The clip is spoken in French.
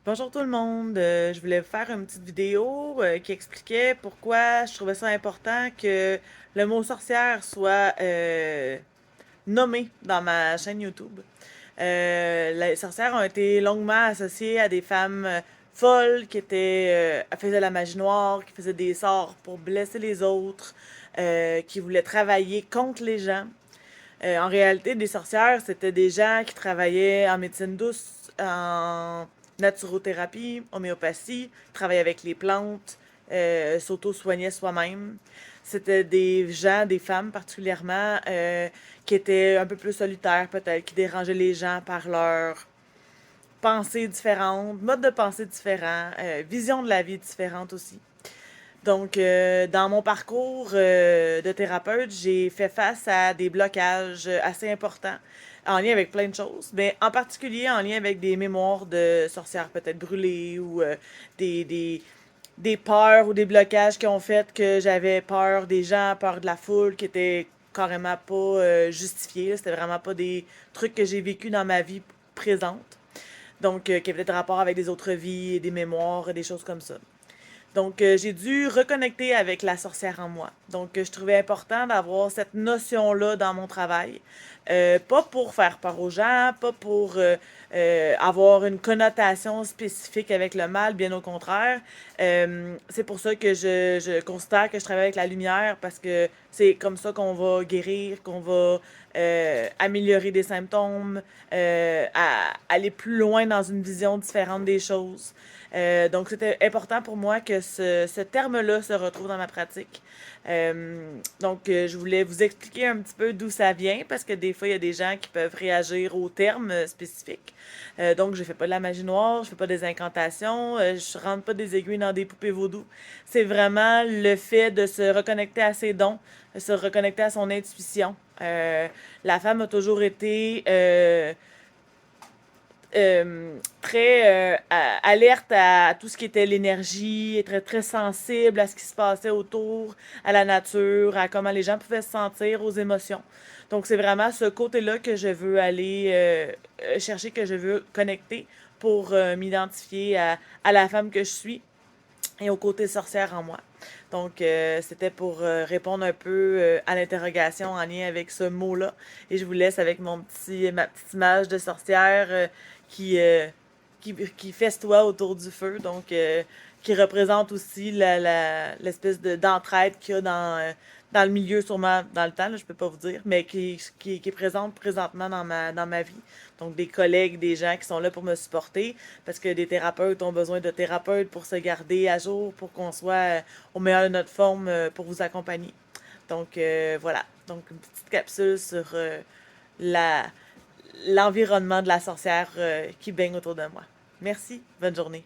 Bonjour tout le monde, je voulais vous faire une petite vidéo qui expliquait pourquoi je trouvais ça important que le mot sorcière soit nommé dans ma chaîne YouTube. Les sorcières ont été longuement associées à des femmes folles qui faisaient la magie noire, qui faisaient des sorts pour blesser les autres, qui voulaient travailler contre les gens. En réalité, des sorcières, c'était des gens qui travaillaient en médecine douce, en naturothérapie, homéopathie, travaillaient avec les plantes, s'auto-soignaient soi-même. C'était des gens, des femmes particulièrement, qui étaient un peu plus solitaires peut-être, qui dérangeaient les gens par leur pensée différente, mode de pensée différent, vision de la vie différente aussi. Donc, dans mon parcours de thérapeute, j'ai fait face à des blocages assez importants en lien avec plein de choses, mais en particulier en lien avec des mémoires de sorcières peut-être brûlées ou des, des, des peurs ou des blocages qui ont fait que j'avais peur des gens, peur de la foule, qui étaient carrément pas justifiés. C'était vraiment pas des trucs que j'ai vécu dans ma vie présente. Donc, qui avaient des rapports avec des autres vies, et des mémoires, et des choses comme ça. Donc, j'ai dû reconnecter avec la sorcière en moi. Donc, je trouvais important d'avoir cette notion-là dans mon travail. Pas pour faire peur aux gens, pas pour avoir une connotation spécifique avec le mal, bien au contraire. C'est pour ça que je considère que je travaille avec la lumière parce que c'est comme ça qu'on va guérir, qu'on va améliorer des symptômes, aller plus loin dans une vision différente des choses. Donc, c'était important pour moi que ce terme-là se retrouve dans ma pratique. Je voulais vous expliquer un petit peu d'où ça vient, parce que des fois, il y a des gens qui peuvent réagir aux termes spécifiques. Donc, je fais pas de la magie noire, je fais pas des incantations, je rentre pas des aiguilles dans des poupées vaudou. C'est vraiment le fait de se reconnecter à ses dons, de se reconnecter à son intuition. La femme a toujours été très alerte à tout ce qui était l'énergie, très, très sensible à ce qui se passait autour, à la nature, à comment les gens pouvaient se sentir, aux émotions. Donc, c'est vraiment ce côté-là que je veux aller chercher, que je veux connecter pour m'identifier à la femme que je suis et au côté sorcière en moi. Donc, c'était pour répondre un peu à l'interrogation en lien avec ce mot-là. Et je vous laisse avec ma petite image de sorcière qui, euh, qui festoie autour du feu. Donc, qui représente aussi l'espèce d'entraide qu'il y a dans le milieu, sûrement dans le temps, là, je peux pas vous dire, mais qui est présente présentement dans ma vie. Donc, des collègues, des gens qui sont là pour me supporter, parce que des thérapeutes ont besoin de thérapeutes pour se garder à jour, pour qu'on soit au meilleur de notre forme pour vous accompagner. Donc, voilà. Donc, une petite capsule sur la, l'environnement de la sorcière qui baigne autour de moi. Merci. Bonne journée.